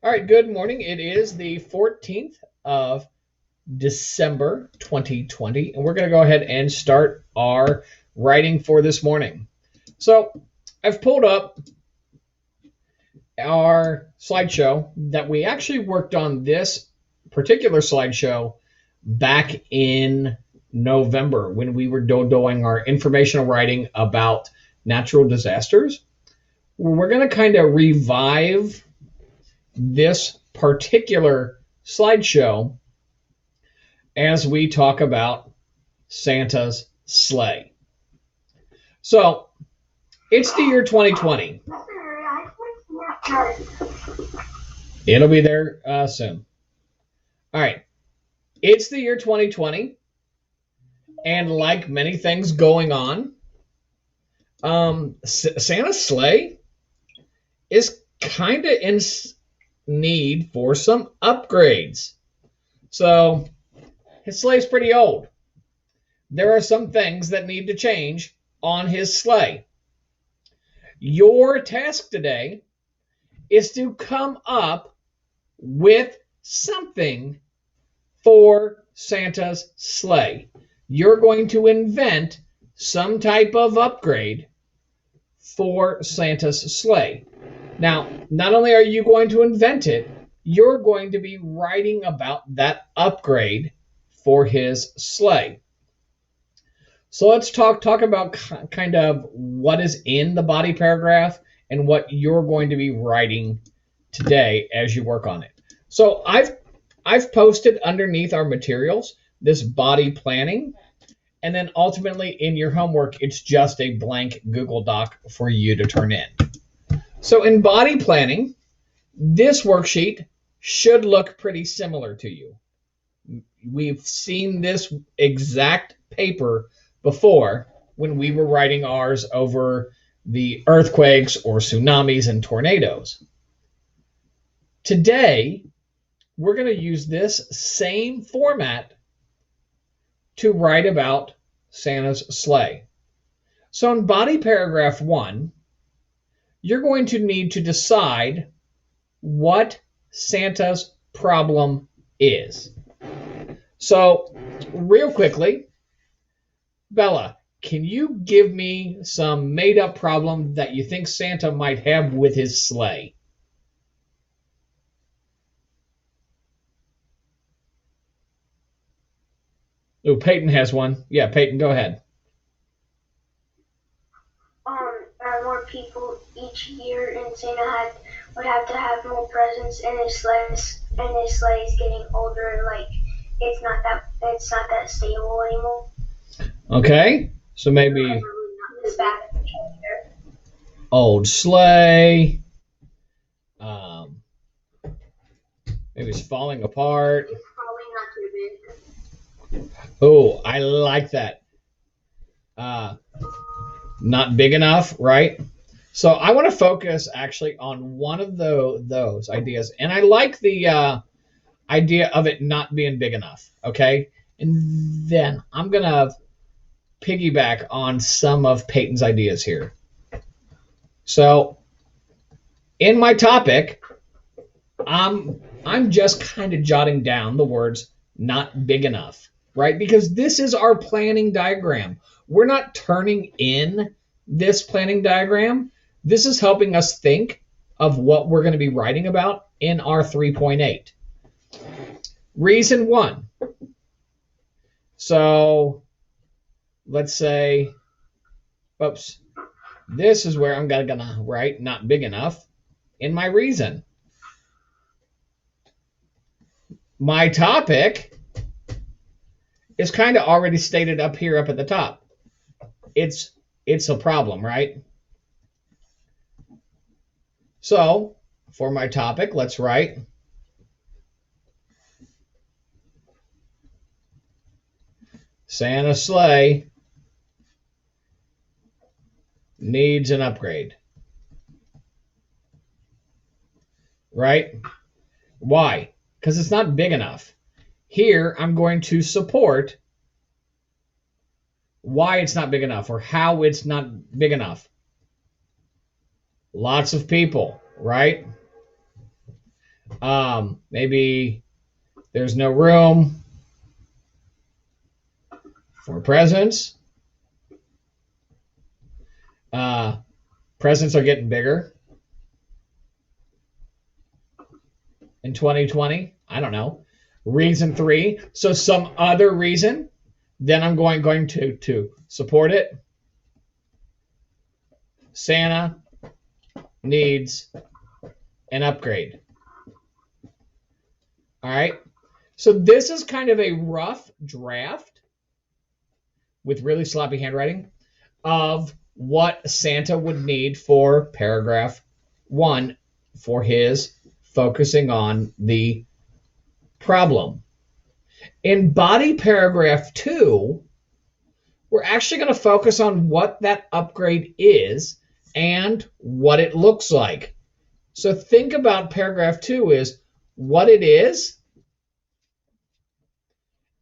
All right, good morning. It is the 14th of December 2020, and we're going to go ahead and start our writing for this morning. So, I've pulled up our slideshow that we actually worked on this particular slideshow back in November when we were doing our informational writing about natural disasters. We're going to kind of revive this particular slideshow as we talk about Santa's sleigh. So it's the year 2020. It'll be there soon. All right. It's the year 2020. And like many things going on, Santa's sleigh is kind of in need for some upgrades. So his sleigh's pretty old. There are some things that need to change on his sleigh. Your task today is to come up with something for Santa's sleigh. You're going to invent some type of upgrade for Santa's sleigh. Now, not only are you going to invent it, you're going to be writing about that upgrade for his sleigh. So let's talk about kind of what is in the body paragraph and what you're going to be writing today as you work on it. So I've posted underneath our materials this body planning, and then ultimately in your homework it's just a blank Google Doc for you to turn in. So in body planning, this worksheet should look pretty similar to you. We've seen this exact paper before when we were writing ours over the earthquakes or tsunamis and tornadoes. Today, we're going to use this same format to write about Santa's sleigh. So in body paragraph 1, you're going to need to decide what Santa's problem is. So, real quickly, Bella, can you give me some made-up problem that you think Santa might have with his sleigh? Oh, Peyton has one. Yeah, Peyton, go ahead. More people each year, and would have to have more presents, and his sleigh is getting older. Like it's not that stable anymore. Okay, so maybe This back old sleigh. Um, Maybe it's falling apart. It's probably not too big. Oh, I like that. Uh, Not big enough, right? So I want to focus actually on one of those ideas, and I like the idea of it not being big enough. Okay, and then I'm gonna piggyback on some of Peyton's ideas here. So in my topic, I'm just kind of jotting down the words "not big enough," right? Because this is our planning diagram. We're not turning in this planning diagram. This is helping us think of what we're going to be writing about in our 3.8. Reason 1. So let's say, oops, this is where I'm going to write not big enough in my reason. My topic is kind of already stated up here up at the top. It's a problem, right? So for my topic, let's write Santa's sleigh needs an upgrade. Right? Why? Because it's not big enough. Here, I'm going to support why it's not big enough or how it's not big enough. Lots of people, right? Maybe there's no room for presents. Presents are getting bigger in 2020. I don't know. Reason 3. So some other reason. Then I'm going to support it. Santa needs an upgrade. All right. So this is kind of a rough draft with really sloppy handwriting of what Santa would need for paragraph 1 for his focusing on the problem. In body paragraph 2, we're actually going to focus on what that upgrade is and what it looks like. So think about paragraph 2 is what it is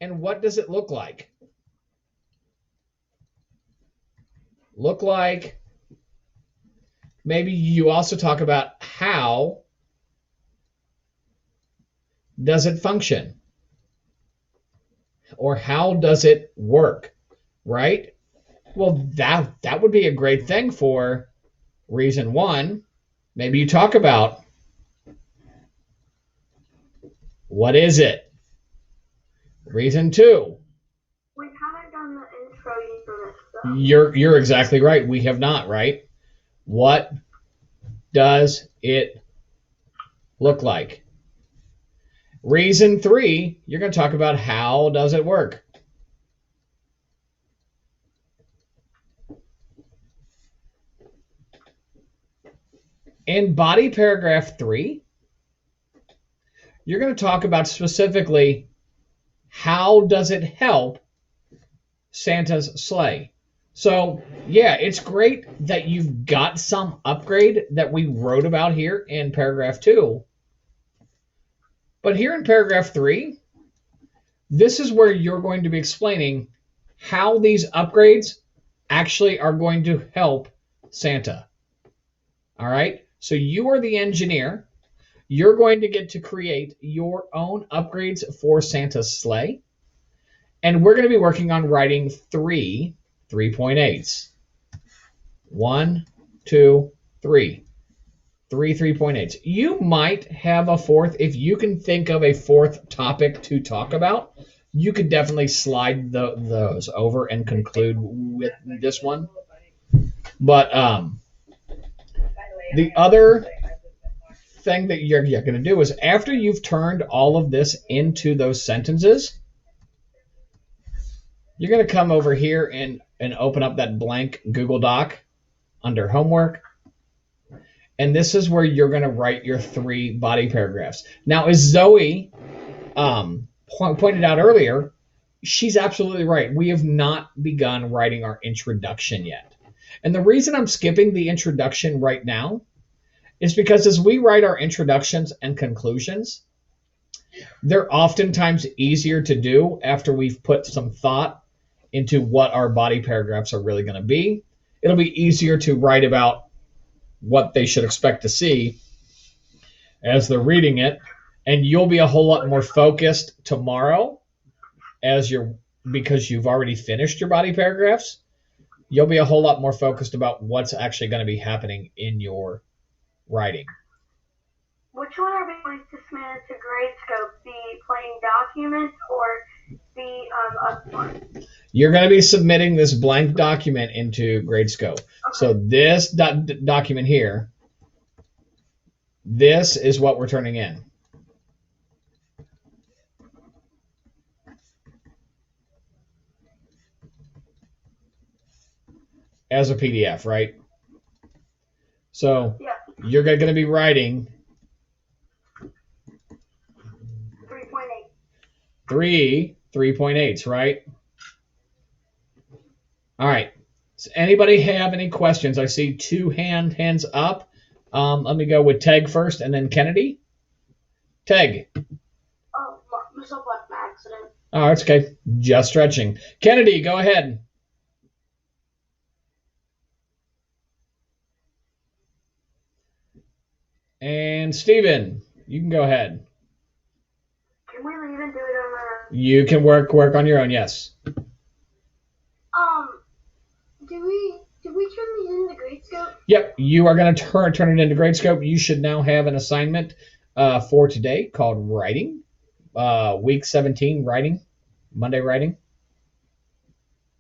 and what does it look like. Look like. Maybe you also talk about how does it function or how does it work, right? Well, that would be a great thing for reason 1. Maybe you talk about what is it? Reason 2. We haven't done the intro yet for this, though. You're exactly right. We have not, right? What does it look like? Reason 3, you're going to talk about how does it work? In body paragraph 3, you're going to talk about specifically how does it help Santa's sleigh. So, yeah, it's great that you've got some upgrade that we wrote about here in paragraph 2. But here in paragraph 3, this is where you're going to be explaining how these upgrades actually are going to help Santa. All right? So you are the engineer. You're going to get to create your own upgrades for Santa's sleigh. And we're going to be working on writing 3 3.8s. 1, 2, 3. 3 3.8s. You might have a fourth. If you can think of a fourth topic to talk about, you could definitely slide those over and conclude with this one. But the other thing that you're going to do is after you've turned all of this into those sentences, you're going to come over here and open up that blank Google Doc under homework. And this is where you're going to write your 3 body paragraphs. Now, as Zoe pointed out earlier, she's absolutely right. We have not begun writing our introduction yet. And the reason I'm skipping the introduction right now is because as we write our introductions and conclusions, they're oftentimes easier to do after we've put some thought into what our body paragraphs are really going to be. It'll be easier to write about what they should expect to see as they're reading it, and you'll be a whole lot more focused tomorrow because you've already finished your body paragraphs. You'll be a whole lot more focused about what's actually going to be happening in your writing. Which one are we going to submit to Gradescope? The plain document or the other one? You're going to be submitting this blank document into Gradescope. Okay. So this document here, this is what we're turning in. As a PDF, right? So yeah. You're going to be writing 3.8. 3.8s, right? All right. Does anybody have any questions? I see 2 hands up. Let me go with Teg first and then Kennedy. Teg. Oh, myself left by accident. Oh, it's okay. Just stretching. Kennedy, go ahead. And Steven. You can go ahead. Can we leave and do it on our own? You can work on your own. Yes. Do we turn these into Gradescope? Yep. You are going to turn it into Gradescope. You should now have an assignment for today called writing. Week 17 writing. Monday writing.